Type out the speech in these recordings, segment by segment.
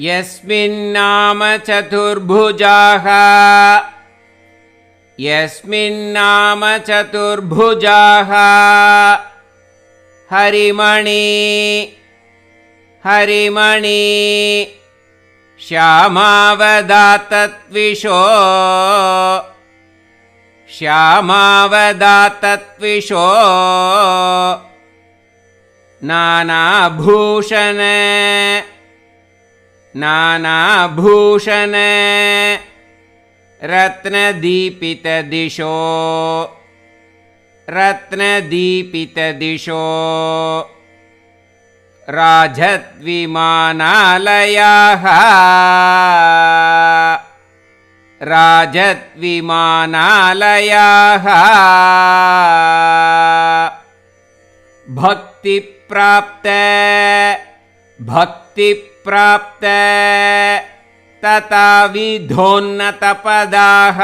यस्मिन्नाम चतुर्भुजाः यस्मिन्नाम चतुर्भुजाः हरिमणि हरिमणि श्यामावदातत्विषो श्यामावदातत्विषो नानाभूषण नानाभूषण रत्नदीपितदिशो रत्नदीपितदिशो राजद्विमानालयाः राजद्विमानालयाः भक्तिप्राप्त भक्तिप्राप्त तथा विधोन्नतपदाः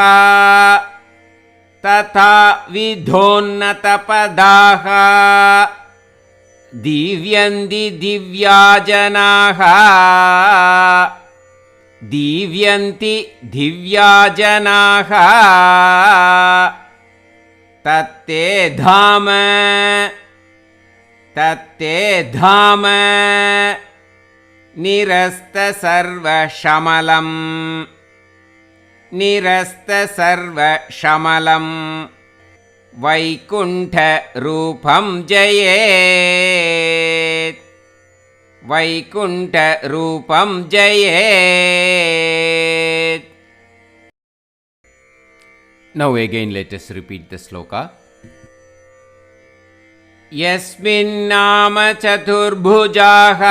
तथा विधोन्नतपदाः दीव्यन्ति दिव्याजनाः दीव्यन्ति दिव्याजनाः तत्ते धाम तत्ते धाम निरस्तसर्वशमलम् निरस्तसर्वशमलम् वैकुण्ठरूपं जयेत् वैकुण्ठरूपं जयेत्. Now again let us repeat the sloka. यस्मिन्नाम चतुर्भुजाः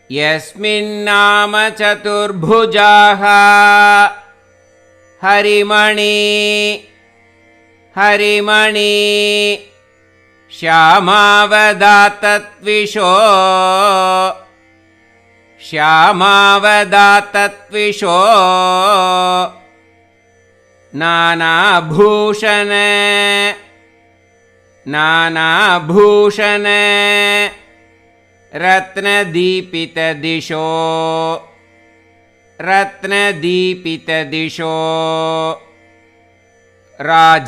यस्मिन्नाम चतुर्भुजाः हरिमणि हरिमणि श्यामावदातत्विषो श्यामावदातत्विषो नानाभूषण नानाभूषण रत्नदीपितदिशो रत्नदीपितदिशो राजद्विमानालयाः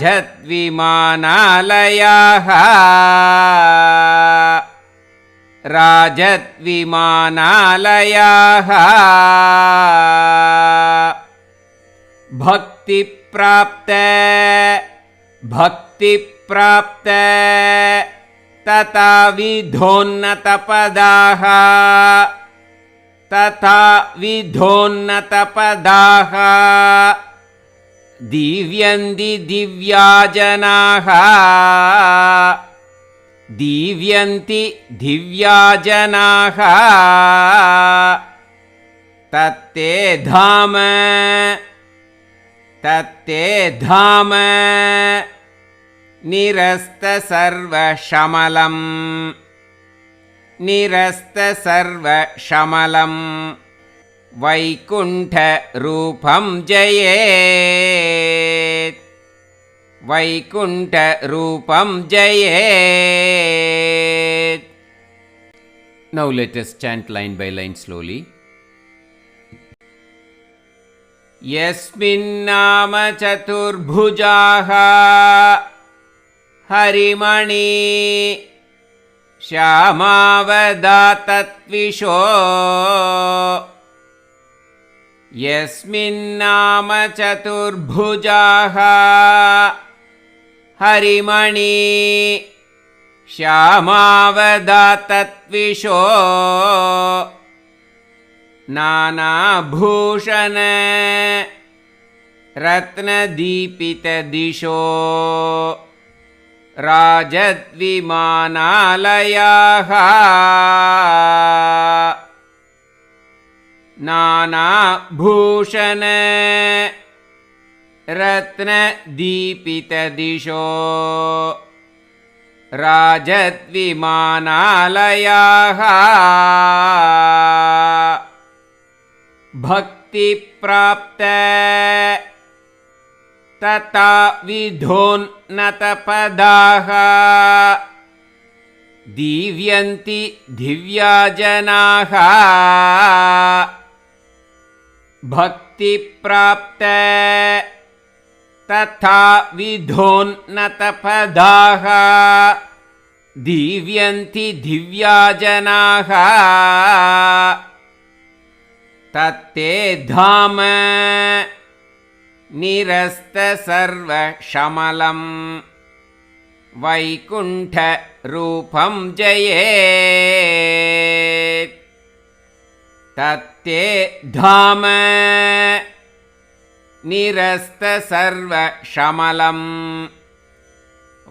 राजद्विमानालयाः भक्तिप्राप्त भक्तिप्राप्त तथा विधोन्नतपदाः तथा विधोन्नतपदाः दीव्यन्ति दिव्याजनाः दीव्यन्ति दिव्याजनाः तत्ते धाम तत्ते धाम निरस्तसर्वशमलम् निरस्तसर्वशमलम् वैकुण्ठरूपं जयेत् वैकुण्ठरूपं जयेत्. Now let us chant line by line slowly. यस्मिन्नाम चतुर्भुजाः हरिमणि श्यामावदातत्विषो यस्मिन्नाम चतुर्भुजाः हरिमणि श्यामावदातत्विषो नानाभूषण रत्नदीपितदिशो राजद्विमानालयाः नानाभूषण रत्नदीपितदिशो राजद्विमानालयाः भक्तिप्राप्त तथा विधोन्नतपदाः दीव्यन्ति दिव्या जनाः भक्तिप्राप्त तथा विधोन्नतपदाः दीव्यन्ति दिव्या जनाः तत्ते धाम निरस्तसर्वशमलं वैकुण्ठरूपं जयेत् तत्ते धाम निरस्तसर्वशमलं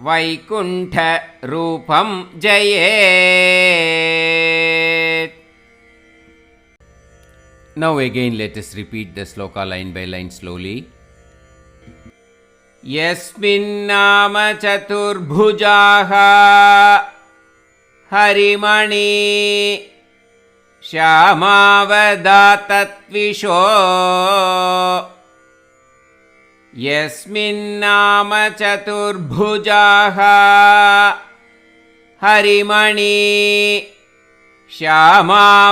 वैकुण्ठरूपं जयेत्. Now again let us repeat the sloka line by line slowly. यस्मिन्नाम चतुर्भुजाः हरिमणि श्यामावदातत्विषो यस्मिन्नाम चतुर्भुजाः हरिमणि श्यामावदातत्विषो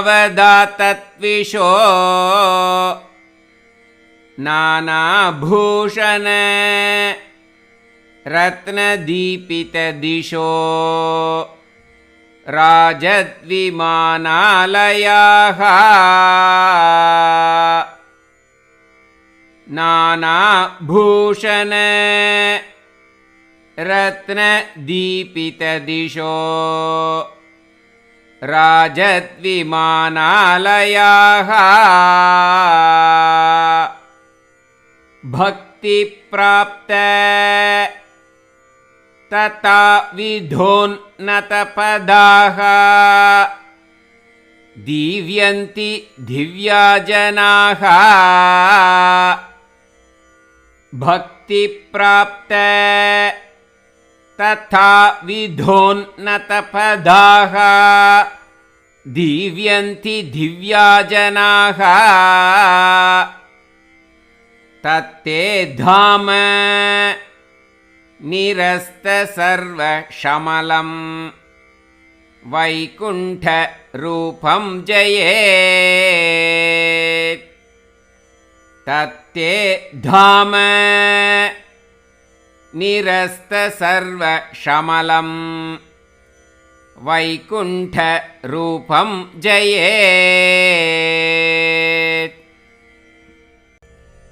नानाभूषण रत्नदीपितदिशो राजद्विमानालयाः नानाभूषण रत्नदीपितदिशो राजद्विमानालयाः भक्तिप्राप्त तथा विधोन्नतपदाः दीव्यन्ति दिव्या जनाः भक्तिप्राप्त तथा विधोन्नतपदाः दीव्यन्ति दिव्या जनाः तत्ते धाम निरस्तसर्वशमलं वैकुण्ठरूपं जयेत् तत्ते धाम निरस्तसर्वशमलं वैकुण्ठरूपं जयेत्.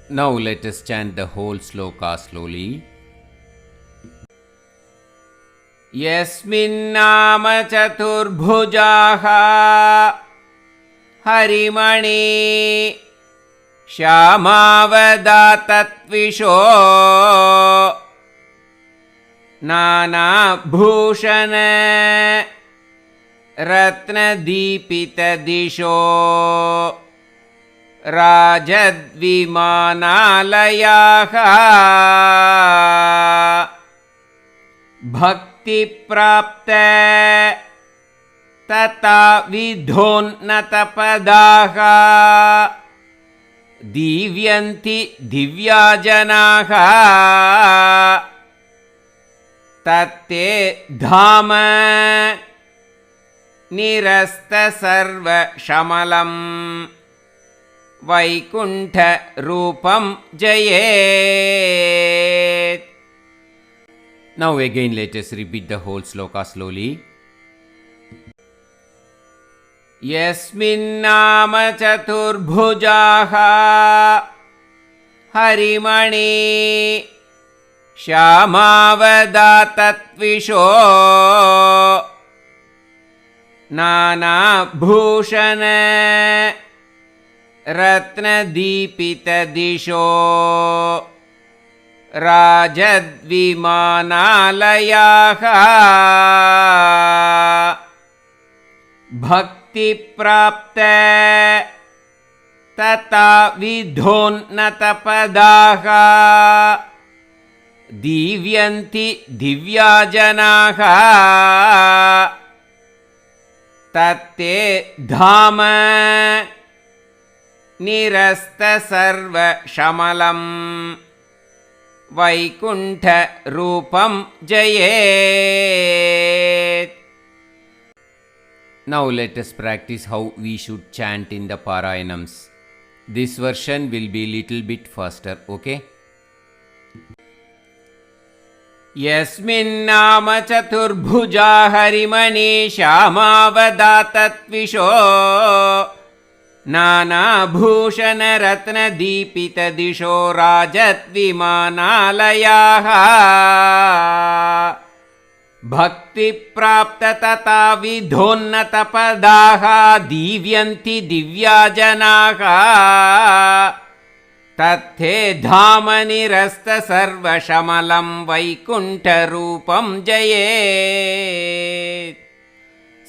Now let us chant the whole sloka slowly. यस्मिन्नाम चतुर्भुजाः हरिमणि श्यामावदातत्विषो नानाभूषण रत्नदीपितदिशो राजद्विमानालयाः भक्तिप्राप्त तथा विधोन्नतपदाः दीव्यन्ति दिव्या जनाः तत्ते धाम निरस्तसर्वशमलं वैकुण्ठरूपं जयेत्. Now again let us repeat the whole sloka slowly. यस्मिन्नाम चतुर्भुजाः हरिमणि श्यामावदातत्विषो नानाभूषण रत्नदीपितदिशो राजद्विमानालयाः भक्तिप्राप्त तथा विधोन्नतपदाः दीव्यन्ति दिव्या जनाः तत्ते धाम निरस्तसर्वशमलं वैकुण्ठरूपं जयेत्. Now let us practice how we should chant in the Parayanams. This version will be little bit faster, okay? यस्मिन्नाम चतुर्भुजा हरिमनीषामावदातत्विषो नानाभूषणरत्नदीपितदिशो राजद्विमानालयाः भक्तिप्राप्ततता विधोन्नतपदाः दीव्यन्ति दिव्याजनाः तत्थे धाम निरस्तसर्वशमलं वैकुण्ठरूपं जयेत्।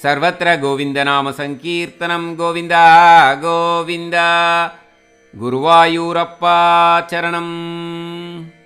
सर्वत्र गोविन्दनामसङ्कीर्तनं गोविन्द गोविन्द। गुरुवायूरप्पा चरणम्।